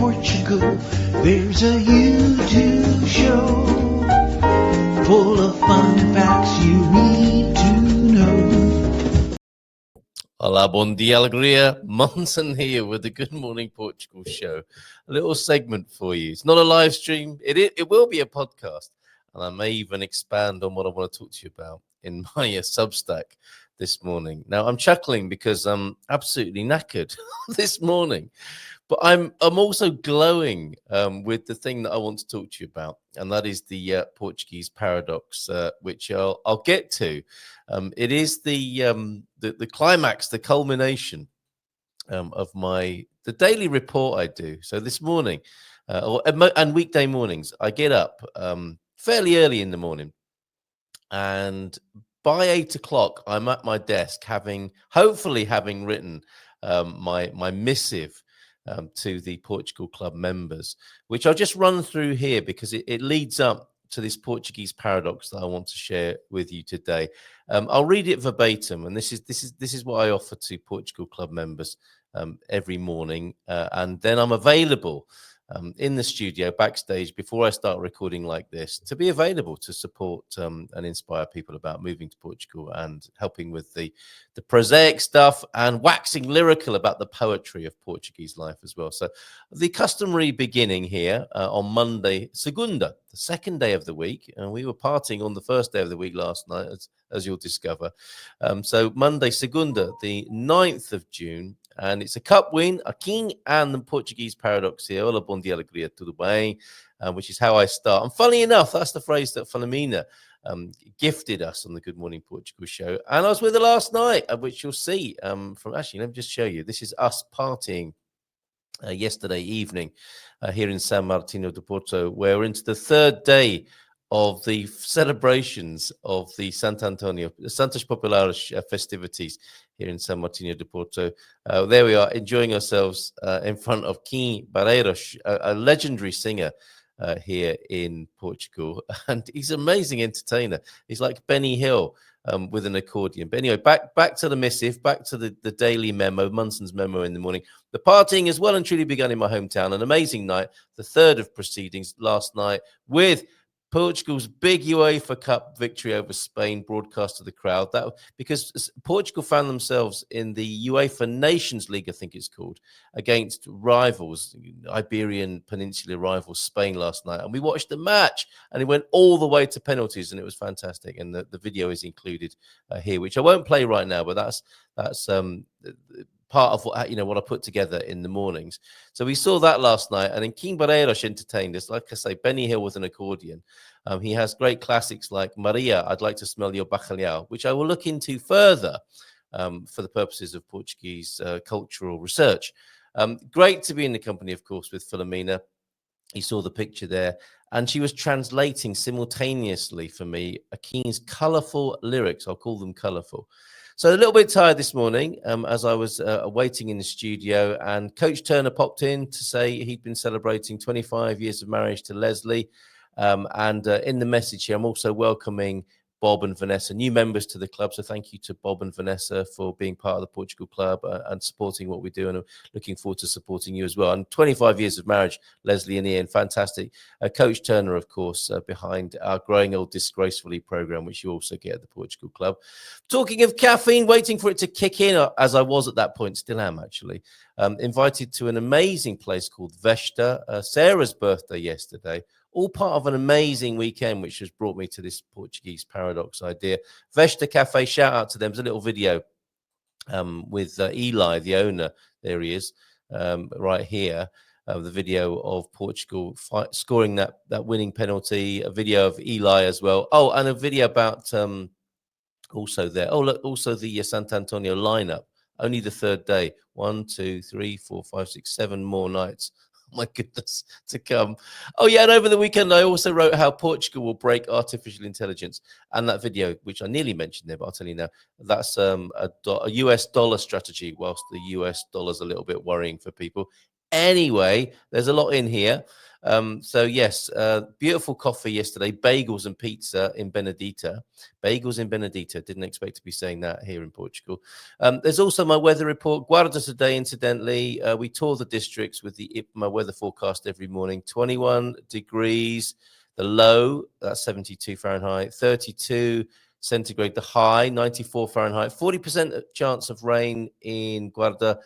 Portugal, there's a YouTube show full of fun facts you need to know. Hola, bon dia, alegria. Monson here with the Good Morning Portugal show. A little segment for you. It's not a live stream. It will be a podcast. And I may even expand on what I want to talk to you about in my Substack this morning. Now, I'm chuckling because I'm absolutely knackered this morning. But I'm also glowing with the thing that I want to talk to you about, and that is the Portuguese paradox, which I'll get to. It is the climax, the culmination of the daily report I do. So this morning, and weekday mornings, I get up fairly early in the morning, and by 8 o'clock, I'm at my desk, hopefully having written my missive to the Portugal Club members, which I'll just run through here because it leads up to this Portuguese paradox that I want to share with you today. I'll read it verbatim, and this is what I offer to Portugal Club members every morning, and then I'm available in the studio backstage before I start recording like this to be available to support and inspire people about moving to Portugal and helping with the prosaic stuff and waxing lyrical about the poetry of Portuguese life as well. So the customary beginning here on Monday, Segunda, the second day of the week, and we were partying on the first day of the week last night, as you'll discover. So Monday, Segunda, the 9th of June, and it's a cup win, a king and the Portuguese paradox here. Hola, bom dia, alegria, tudo bem? Which is how I start. And funny enough, that's the phrase that Philomena gifted us on the Good Morning Portugal show. And I was with her last night, which you'll see from, actually, let me just show you. This is us partying yesterday evening here in San Martino de Porto, where we're into the third day of the celebrations of the Santos Populares festivities here in San Martino de Porto. There we are, enjoying ourselves in front of Kim Barreiros, a legendary singer here in Portugal. And he's an amazing entertainer. He's like Benny Hill with an accordion. But anyway, back to the missive, back to the daily memo, Munson's memo in the morning. The partying has well and truly begun in my hometown. An amazing night, the third of proceedings last night, with Portugal's big UEFA Cup victory over Spain broadcast to the crowd. That because Portugal found themselves in the UEFA Nations League, I think it's called, against rivals, Iberian Peninsula rivals Spain last night. And we watched the match, and it went all the way to penalties, and it was fantastic. And the video is included here, which I won't play right now, but that's part of what I put together in the mornings. So we saw that last night, and then Kim Barreiros entertained us. Like I say, Benny Hill with an accordion. He has great classics like Maria, I'd Like to Smell Your Bacalhau, which I will look into further for the purposes of Portuguese cultural research. Great to be in the company, of course, with Philomena. You saw the picture there, and she was translating simultaneously for me Akin's colourful lyrics. I'll call them colourful. So a little bit tired this morning as I was waiting in the studio, and Coach Turner popped in to say he'd been celebrating 25 years of marriage to Leslie. And in the message here, I'm also welcoming Bob and Vanessa, new members to the club. So thank you to Bob and Vanessa for being part of the Portugal Club and supporting what we do. And I'm looking forward to supporting you as well. And 25 years of marriage, Leslie and Ian, fantastic. Coach Turner, of course, behind our Growing Old Disgracefully program, which you also get at the Portugal Club. Talking of caffeine, waiting for it to kick in, as I was at that point, still am actually, invited to an amazing place called Vesta. Sarah's birthday yesterday. All part of an amazing weekend, which has brought me to this Portuguese paradox idea. Vesta Cafe, shout out to them. There's a little video with Eli, the owner. There he is, right here. The video of Portugal scoring that winning penalty. A video of Eli as well. Oh, and a video about also there. Oh, look, also the Santo Antonio lineup. Only the third day. 1, 2, 3, 4, 5, 6, 7 more nights. My goodness, to come. Oh, yeah, and over the weekend, I also wrote how Portugal will break artificial intelligence. And that video, which I nearly mentioned there, but I'll tell you now, that's a US dollar strategy, whilst the US dollar's a little bit worrying for people. Anyway, there's a lot in here. So yes, beautiful coffee yesterday, bagels and pizza in Benedita. Bagels in Benedita. Didn't expect to be saying that here in Portugal. There's also my weather report. Guarda today, incidentally. We tour the districts with the IPMA weather forecast every morning. 21 degrees, the low, that's 72 Fahrenheit, 32 centigrade, the high, 94 Fahrenheit, 40% chance of rain in Guarda.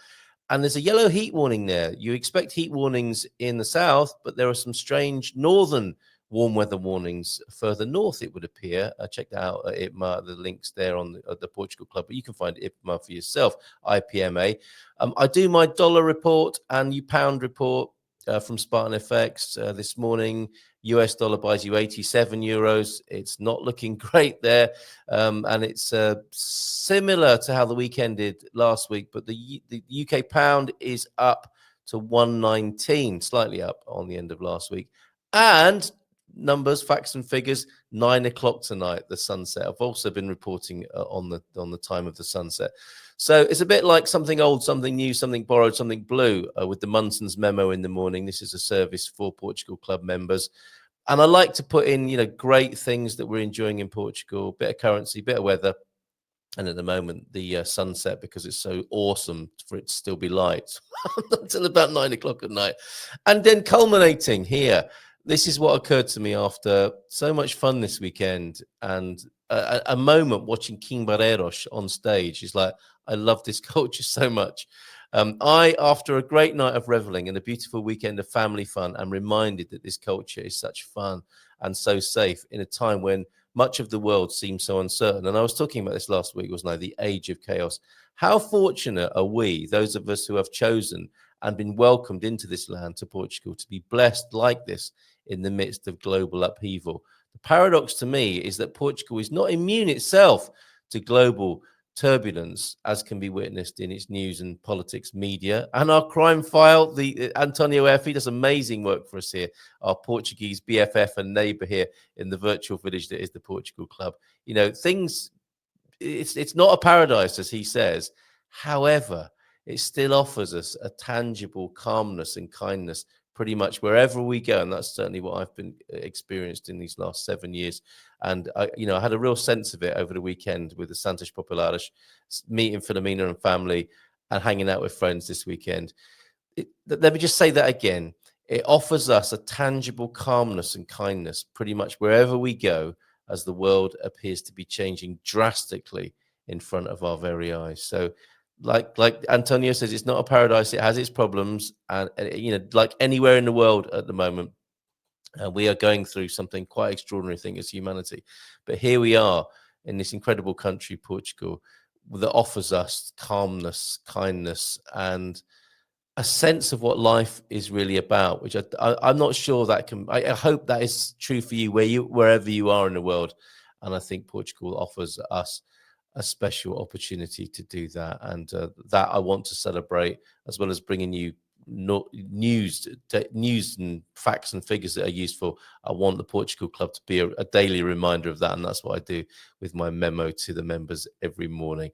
And there's a yellow heat warning there. You expect heat warnings in the south, but there are some strange northern warm weather warnings further north, it would appear. Check that out at IPMA, the links there on the Portugal Club, but you can find IPMA for yourself, IPMA. I do my dollar report and you pound report from Spartan FX this morning. US dollar buys you 87 euros. It's not looking great there. And it's similar to how the week ended last week, but the UK pound is up to 119, slightly up on the end of last week. And numbers, facts and figures, 9 o'clock tonight, the sunset. I've also been reporting on the time of the sunset. So it's a bit like something old, something new, something borrowed, something blue with the Munson's memo in the morning. This is a service for Portugal Club members. And I like to put in, great things that we're enjoying in Portugal, bit of currency, bit of weather. And at the moment, the sunset, because it's so awesome for it to still be light until about 9 o'clock at night. And then culminating here, this is what occurred to me after so much fun this weekend and a moment watching King Barreiros on stage. Is like, I love this culture so much. After a great night of reveling and a beautiful weekend of family fun, am reminded that this culture is such fun and so safe in a time when much of the world seems so uncertain. And I was talking about this last week, wasn't I? The age of chaos. How fortunate are we, those of us who have chosen and been welcomed into this land, to Portugal, to be blessed like this in the midst of global upheaval. The paradox to me is that Portugal is not immune itself to global turbulence, as can be witnessed in its news and politics media. And our crime file, the Antonio Efi, does amazing work for us here, our Portuguese BFF and neighbor here in the virtual village that is the Portugal Club. Things, it's not a paradise, as he says. However, it still offers us a tangible calmness and kindness pretty much wherever we go. And that's certainly what I've been experienced in these last 7 years. And I had a real sense of it over the weekend with the Santos Populares, meeting Filomena and family and hanging out with friends this weekend. Let me just say that again. It offers us a tangible calmness and kindness pretty much wherever we go, as the world appears to be changing drastically in front of our very eyes. So like Antonio says, it's not a paradise. It has its problems. And like anywhere in the world at the moment, we are going through something quite extraordinary thing as humanity. But here we are in this incredible country, Portugal, that offers us calmness, kindness, and a sense of what life is really about, which I'm not sure that can. I hope that is true for you wherever you are in the world. And I think Portugal offers us a special opportunity to do that. And that I want to celebrate, as well as bringing you news and facts and figures that are useful. I want the Portugal Club to be a daily reminder of that, and that's what I do with my memo to the members every morning.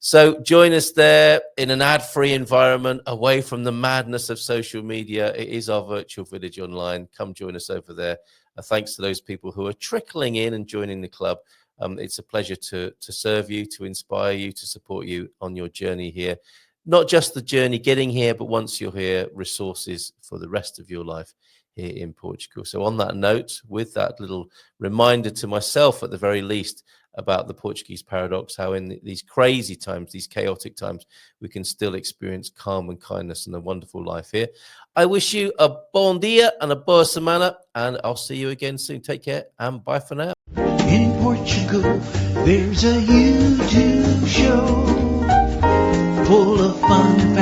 So join us there in an ad-free environment, away from the madness of social media. It is our virtual village online. Come join us over there. Thanks to those people who are trickling in and joining the club. It's a pleasure to serve you, to inspire you, to support you on your journey here. Not just the journey getting here, but once you're here, resources for the rest of your life here in Portugal. So on that note, with that little reminder to myself at the very least about the Portuguese paradox, how in these crazy times, these chaotic times, we can still experience calm and kindness and a wonderful life here. I wish you a bon dia and a boa semana, and I'll see you again soon. Take care and bye for now. In Portugal, there's a YouTube show full of fun facts.